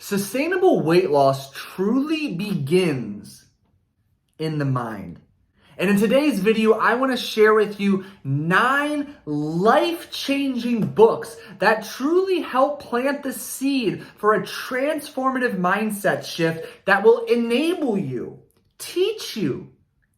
Sustainable weight loss truly begins in the mind. And in today's video, I want to share with you 9 life-changing books that truly help plant the seed for a transformative mindset shift that will enable you, teach you,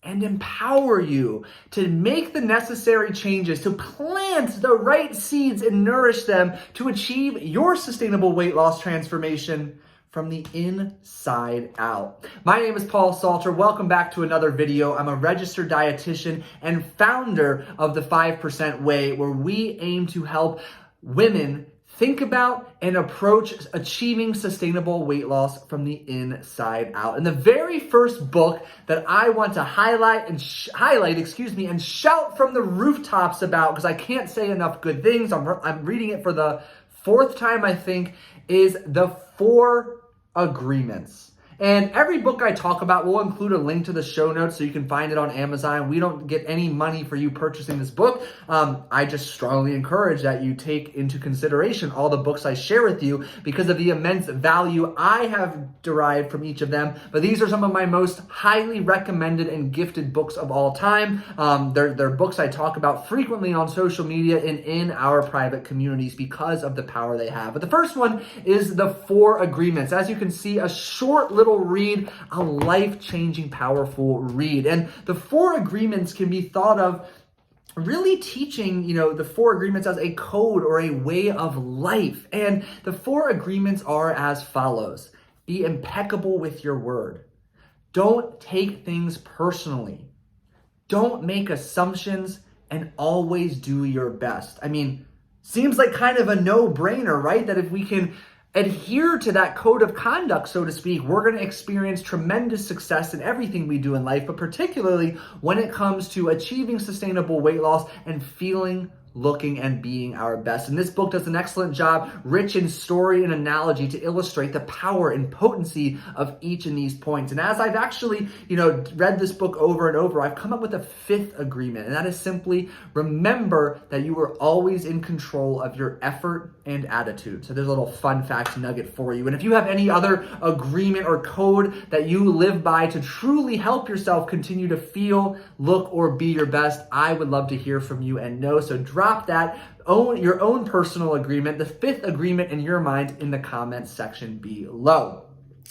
and empower you to make the necessary changes, to plant the right seeds and nourish them to achieve your sustainable weight loss transformation from the inside out. My name is Paul Salter. Welcome back to another video. I'm a registered dietitian and founder of the 5% Way, where we aim to help women think about and approach achieving sustainable weight loss from the inside out. And the very first book that I want to highlight and shout from the rooftops about, because I can't say enough good things. I'm reading it for the 4th time, I think, is The 4 Agreements. And every book I talk about will include a link to the show notes so you can find it on Amazon. We don't get any money for you purchasing this book. I just strongly encourage that you take into consideration all the books I share with you because of the immense value I have derived from each of them. But these are some of my most highly recommended and gifted books of all time. They're books I talk about frequently on social media and in our private communities because of the power they have. But the first one is The 4 Agreements. As you can see, a short little read, a life-changing, powerful read. And the 4 Agreements can be thought of really teaching, the 4 Agreements as a code or a way of life. And the 4 Agreements are as follows. Be impeccable with your word. Don't take things personally. Don't make assumptions, and always do your best. I mean, seems like kind of a no-brainer, right? That if we can adhere to that code of conduct, so to speak, we're going to experience tremendous success in everything we do in life, but particularly when it comes to achieving sustainable weight loss and feeling, looking, and being our best. And this book does an excellent job, rich in story and analogy, to illustrate the power and potency of each of these points. And as I've actually, read this book over and over, I've come up with a 5th agreement, and that is simply remember that you are always in control of your effort and attitude. So there's a little fun fact nugget for you. And if you have any other agreement or code that you live by to truly help yourself continue to feel, look, or be your best, I would love to hear from you and know. So drop your own personal agreement, the 5th agreement in your mind, in the comments section below.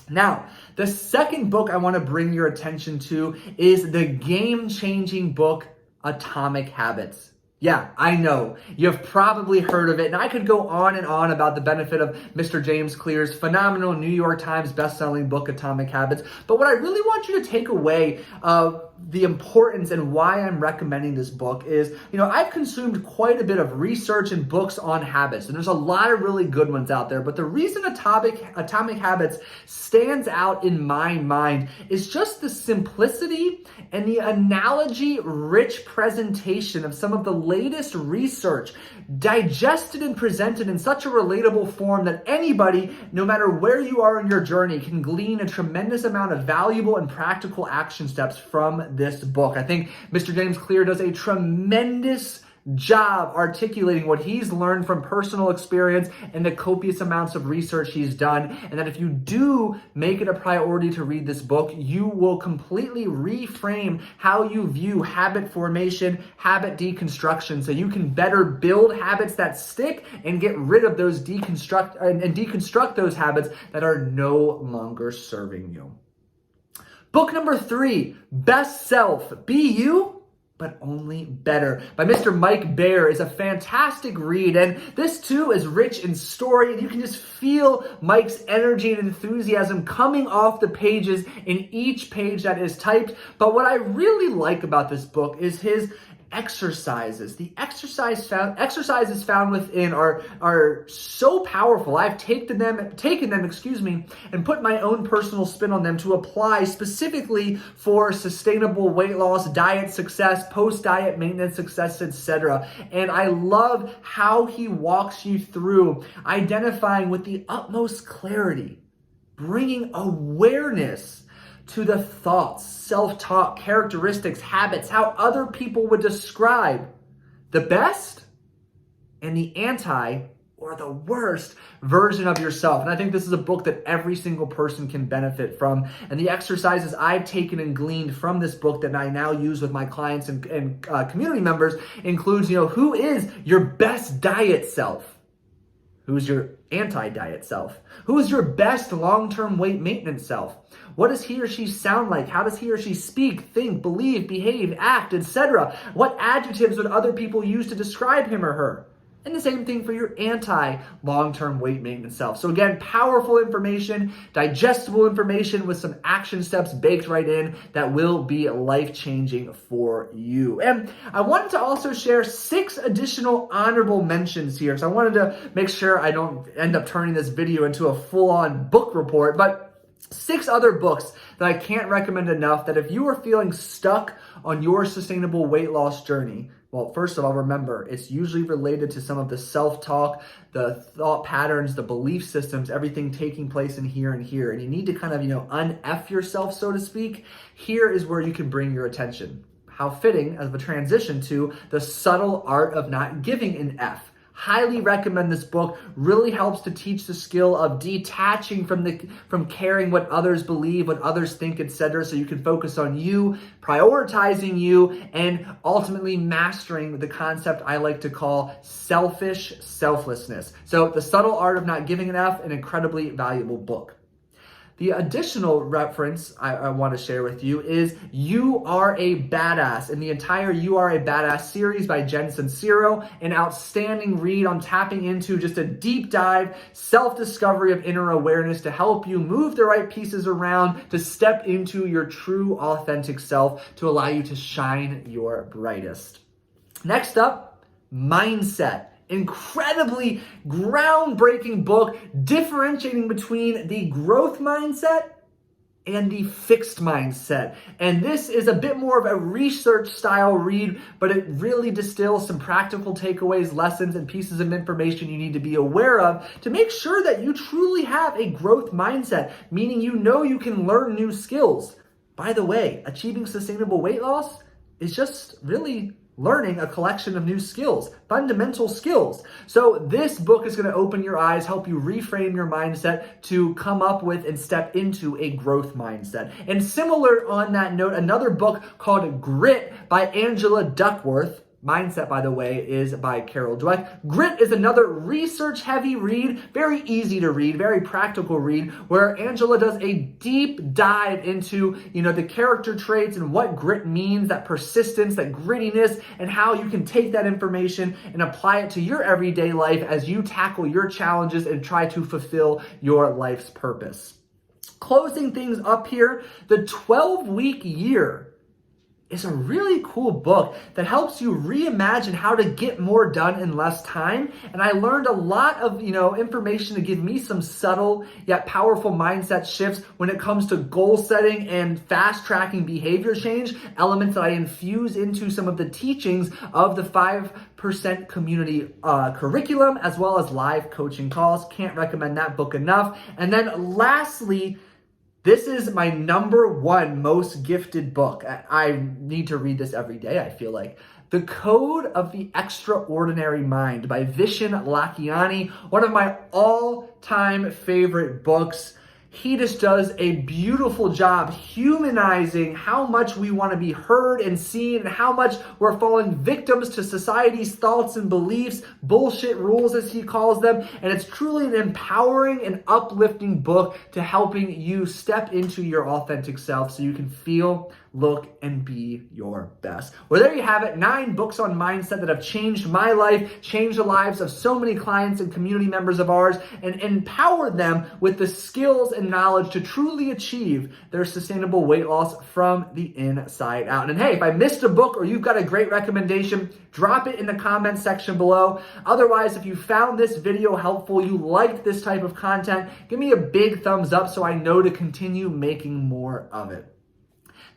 Now, the second book I want to bring your attention to is the game-changing book, Atomic Habits. Yeah, I know. You've probably heard of it, and I could go on and on about the benefit of Mr. James Clear's phenomenal New York Times best-selling book, Atomic Habits. But what I really want you to take away the importance and why I'm recommending this book is, I've consumed quite a bit of research and books on habits, and there's a lot of really good ones out there. But the reason Atomic Habits stands out in my mind is just the simplicity and the analogy-rich presentation of some of the latest research, digested and presented in such a relatable form that anybody, no matter where you are in your journey, can glean a tremendous amount of valuable and practical action steps from this book. I think Mr. James Clear does a tremendous job articulating what he's learned from personal experience and the copious amounts of research he's done, and that if you do make it a priority to read this book, you will completely reframe how you view habit formation, habit deconstruction, so you can better build habits that stick and get rid of those deconstruct those habits that are no longer serving you. Book number 3, Best Self. Be you, but only better, by Mr. Mike Bayer, is a fantastic read. And this too is rich in story, and you can just feel Mike's energy and enthusiasm coming off the pages in each page that is typed. But what I really like about this book is his exercises. The exercises found within are so powerful. I've taken them, and put my own personal spin on them to apply specifically for sustainable weight loss, diet success, post-diet maintenance success, etc. And I love how he walks you through identifying with the utmost clarity, bringing awareness to the thoughts, self-talk, characteristics, habits, how other people would describe the best and the anti or the worst version of yourself. And I think this is a book that every single person can benefit from. And the exercises I've taken and gleaned from this book that I now use with my clients and community members includes, who is your best diet self? Who's your anti-diet self? Who is your best long-term weight maintenance self? What does he or she sound like? How does he or she speak, think, believe, behave, act, etc.? What adjectives would other people use to describe him or her? And the same thing for your anti-long-term weight maintenance self. So again, powerful information, digestible information with some action steps baked right in that will be life-changing for you. And I wanted to also share 6 additional honorable mentions here. So I wanted to make sure I don't end up turning this video into a full-on book report, but 6 other books that I can't recommend enough that if you are feeling stuck on your sustainable weight loss journey, well, first of all, remember, it's usually related to some of the self-talk, the thought patterns, the belief systems, everything taking place in here and here. And you need to kind of, un-F yourself, so to speak. Here is where you can bring your attention. How fitting as a transition to the subtle art of not giving an F. Highly recommend this book. Really helps to teach the skill of detaching from caring what others believe, what others think, etc. So you can focus on you, prioritizing you, and ultimately mastering the concept I like to call selfish selflessness. So The Subtle Art of Not Giving an F, an incredibly valuable book. The additional reference I want to share with you is You Are a Badass, in the entire You Are a Badass series by Jen Sincero, an outstanding read on tapping into just a deep dive, self-discovery of inner awareness to help you move the right pieces around to step into your true, authentic self to allow you to shine your brightest. Next up, Mindset. Incredibly groundbreaking book differentiating between the growth mindset and the fixed mindset. And this is a bit more of a research style read, but it really distills some practical takeaways, lessons, and pieces of information you need to be aware of to make sure that you truly have a growth mindset, meaning you can learn new skills. By the way, achieving sustainable weight loss is just really learning a collection of new skills, fundamental skills. So this book is going to open your eyes, help you reframe your mindset to come up with and step into a growth mindset. And similar on that note, another book called Grit by Angela Duckworth. Mindset, by the way, is by Carol Dweck. Grit is another research-heavy read, very easy to read, very practical read, where Angela does a deep dive into, the character traits and what grit means, that persistence, that grittiness, and how you can take that information and apply it to your everyday life as you tackle your challenges and try to fulfill your life's purpose. Closing things up here, the 12-week year is a really cool book that helps you reimagine how to get more done in less time. And I learned a lot of, information to give me some subtle yet powerful mindset shifts when it comes to goal setting and fast tracking behavior change, elements that I infuse into some of the teachings of the 5% community curriculum, as well as live coaching calls. Can't recommend that book enough. And then lastly, this is my number 1 most gifted book. I need to read this every day, I feel like. The Code of the Extraordinary Mind by Vishen Lakhiani, one of my all-time favorite books. He just does a beautiful job humanizing how much we want to be heard and seen and how much we're falling victims to society's thoughts and beliefs, bullshit rules as he calls them. And it's truly an empowering and uplifting book to helping you step into your authentic self so you can feel, look, and be your best. Well, there you have it. 9 books on mindset that have changed my life, changed the lives of so many clients and community members of ours, and empowered them with the skills and knowledge to truly achieve their sustainable weight loss from the inside out. And hey, if I missed a book or you've got a great recommendation, drop it in the comments section below. Otherwise, if you found this video helpful, you liked this type of content, give me a big thumbs up so I know to continue making more of it.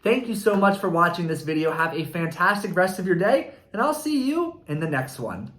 Thank you so much for watching this video. Have a fantastic rest of your day, and I'll see you in the next one.